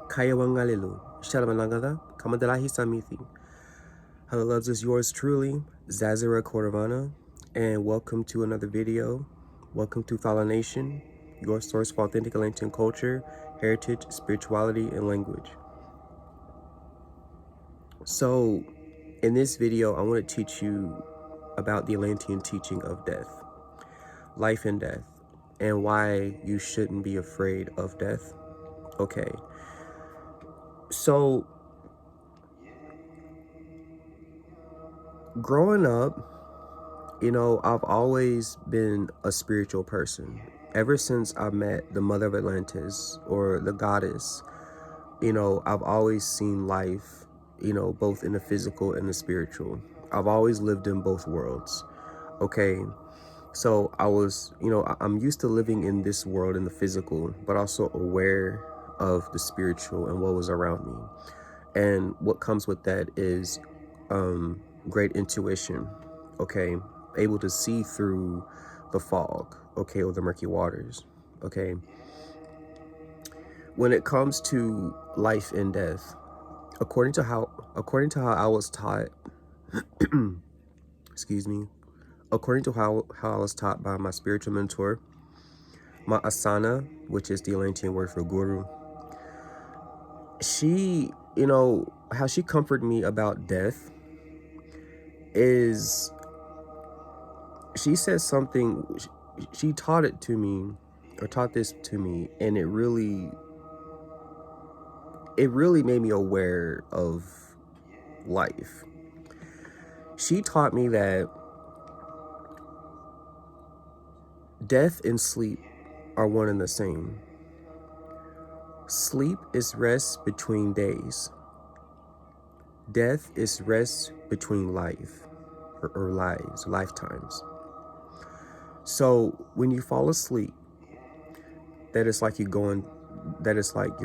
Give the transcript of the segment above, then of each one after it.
Kayawangalelu, Shalamalangada, Kamadalahi Samithi. Hello, loves, is yours truly, Zazara Cordovana, and welcome to another video. Welcome to Fala Nation, your source for authentic Atlantean culture, heritage, spirituality, and language. So, in this video, I want to teach you about the Atlantean teaching of death, life and death, and why you shouldn't be afraid of death. Okay, so growing up, I've always been a spiritual person. Ever since I met the mother of Atlantis, or the goddess, I've always seen life, both in the physical and the spiritual. I've always lived in both worlds. Okay, so I'm used to living in this world, in the physical, but also aware of the spiritual and what was around me. And what comes with that is great intuition, okay? Able to see through the fog, okay, or the murky waters, okay? When it comes to life and death, according to how I was taught, excuse me, according to how I was taught by my spiritual mentor, my asana, which is the Atlantean word for guru, she, how she comforted me about death is, she said something, she taught it to me, or taught this to me, and it really made me aware of life. She taught me that death and sleep are one and the same. Sleep is rest between days. Death is rest between life, or lifetimes. So when you fall asleep, that is like you're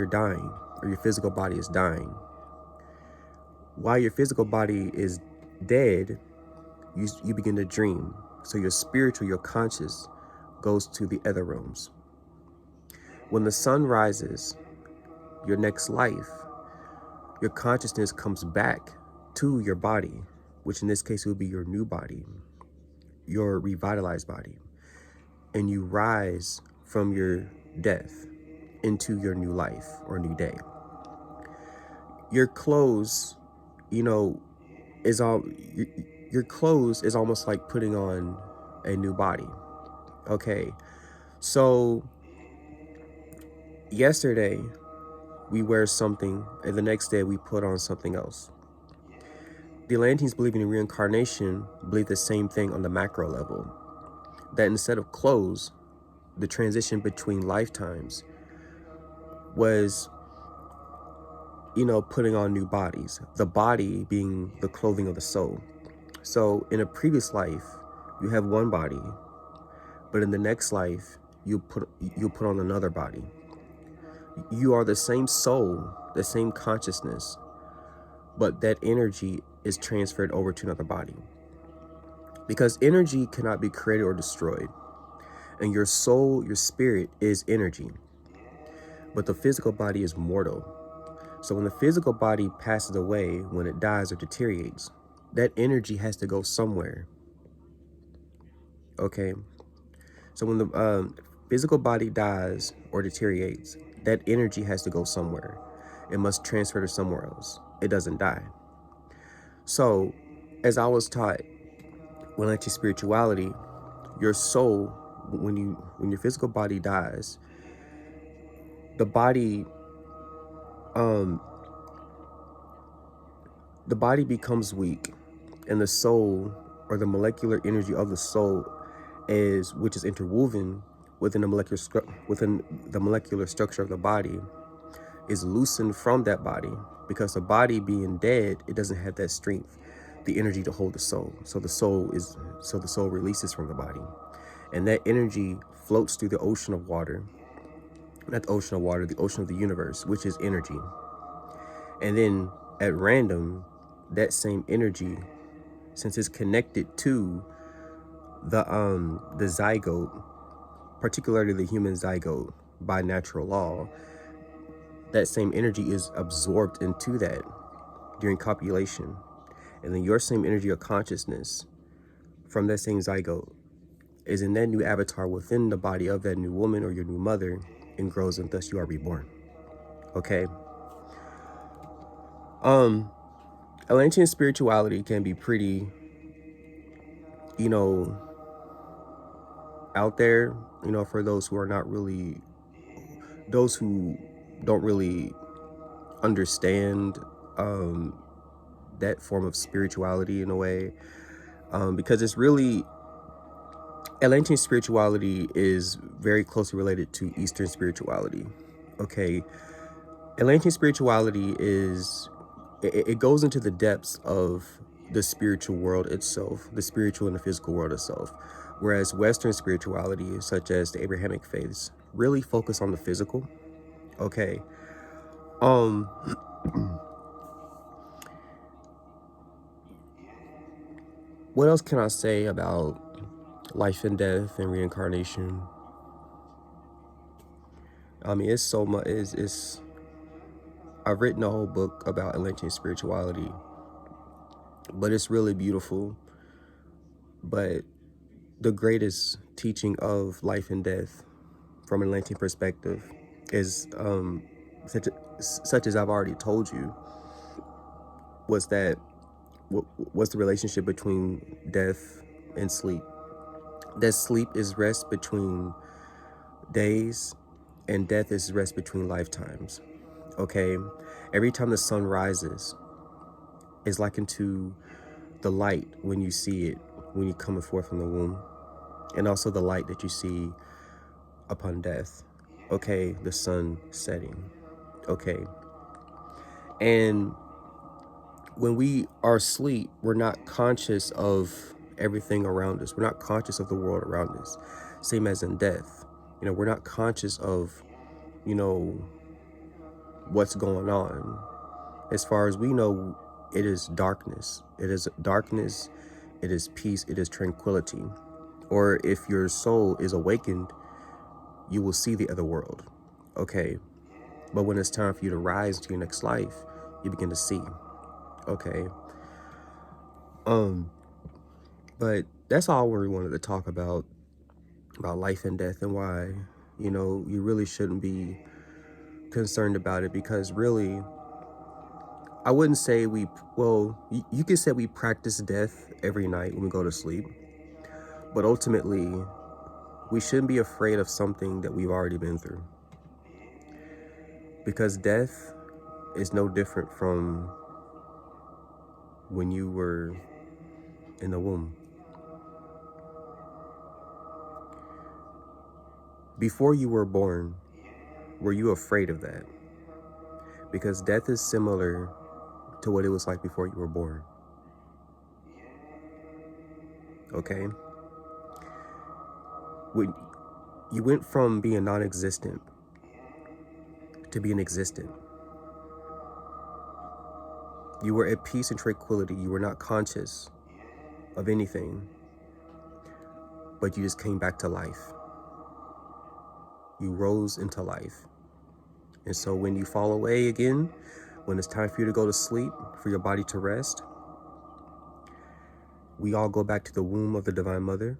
dying, or your physical body is dying. While your physical body is dead, you begin to dream. So your spiritual, your conscious, goes to the other realms. When the sun rises, your next life, your consciousness comes back to your body, which in this case would be your new body, your revitalized body, and you rise from your death into your new life or new day. Your clothes, is all your clothes is almost like putting on a new body. Okay, so yesterday we wear something, and the next day we put on something else. The Atlanteans, believing in reincarnation, believe the same thing on the macro level, that instead of clothes, the transition between lifetimes was, putting on new bodies, the body being the clothing of the soul. So in a previous life, you have one body, but in the next life, you'll put on another body. You are the same soul, the same consciousness, but that energy is transferred over to another body. Because energy cannot be created or destroyed. And your soul, your spirit, is energy. But the physical body is mortal. So when the physical body passes away, when it dies or deteriorates, that energy has to go somewhere. Okay? So when the physical body dies or deteriorates, that energy has to go somewhere. It must transfer to somewhere else. It doesn't die. So, as I was taught, when I teach spirituality, your soul, when your physical body dies, the body becomes weak, and the soul, or the molecular energy of the soul, which is interwoven within the molecular structure of the body, is loosened from that body, because the body being dead, it doesn't have that strength, the energy to hold the soul. So the soul releases from the body, and that energy floats through the ocean of water, not the ocean of water, the ocean of the universe, which is energy. And then at random, that same energy, since it's connected to the zygote, particularly the human zygote, by natural law, that same energy is absorbed into that during copulation. And then your same energy of consciousness from that same zygote is in that new avatar within the body of that new woman or your new mother, and grows, and thus you are reborn. Okay. Atlantean spirituality can be pretty, out there, for those who are not really, those who don't really understand that form of spirituality in a way, because it's really, Atlantean spirituality is very closely related to Eastern spirituality. Okay, Atlantean spirituality is, it goes into the depths of the spiritual world itself, the spiritual and the physical world itself. Whereas Western spirituality, such as the Abrahamic faiths, really focus on the physical. Okay. What else can I say about life and death and reincarnation? I mean, it's so much. I've written a whole book about Atlantean spirituality, but it's really beautiful. But the greatest teaching of life and death from an Atlantean perspective is, such as I've already told you, was that what's the relationship between death and sleep? That sleep is rest between days, and death is rest between lifetimes. Okay, every time the sun rises is likened to the light when you see it, when you're coming forth from the womb, and also the light that you see upon death. Okay, the sun setting. Okay, and when we are asleep, we're not conscious of everything around us. We're not conscious of the world around us. Same as in death. We're not conscious of, what's going on. As far as we know, it is darkness. It is darkness. It is peace. It is tranquility. Or if your soul is awakened, you will see the other world. Okay. But when it's time for you to rise to your next life, you begin to see. Okay. But that's all we wanted to talk about life and death, and why, you really shouldn't be concerned about it, because really, I wouldn't say you could say we practice death every night when we go to sleep, but ultimately, we shouldn't be afraid of something that we've already been through, because death is no different from when you were in the womb. Before you were born, were you afraid of that? Because death is similar to what it was like before you were born. Okay? When you went from being non-existent to being existent, you were at peace and tranquility. You were not conscious of anything, but you just came back to life. You rose into life. And so when you fall away again, when it's time for you to go to sleep, for your body to rest, we all go back to the womb of the Divine Mother,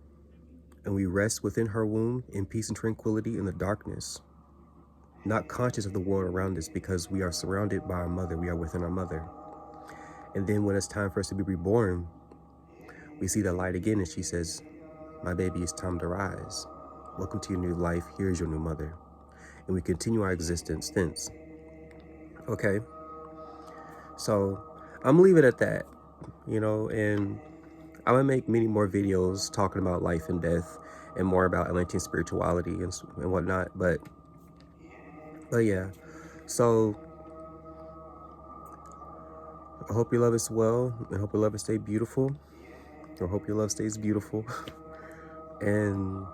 and we rest within her womb in peace and tranquility in the darkness, not conscious of the world around us, because we are surrounded by our mother. We are within our mother. And then when it's time for us to be reborn, we see the light again, and she says, "My baby, it's time to rise. Welcome to your new life. Here's your new mother." And we continue our existence thence. Okay? So I'm gonna leave it at that, and I'm gonna make many more videos talking about life and death, and more about Atlantean spirituality and whatnot. But yeah. So I hope your love is well. I hope your love stay beautiful. I hope your love stays beautiful. And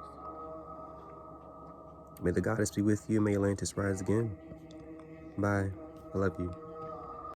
may the goddess be with you. May Atlantis rise again. Bye. I love you.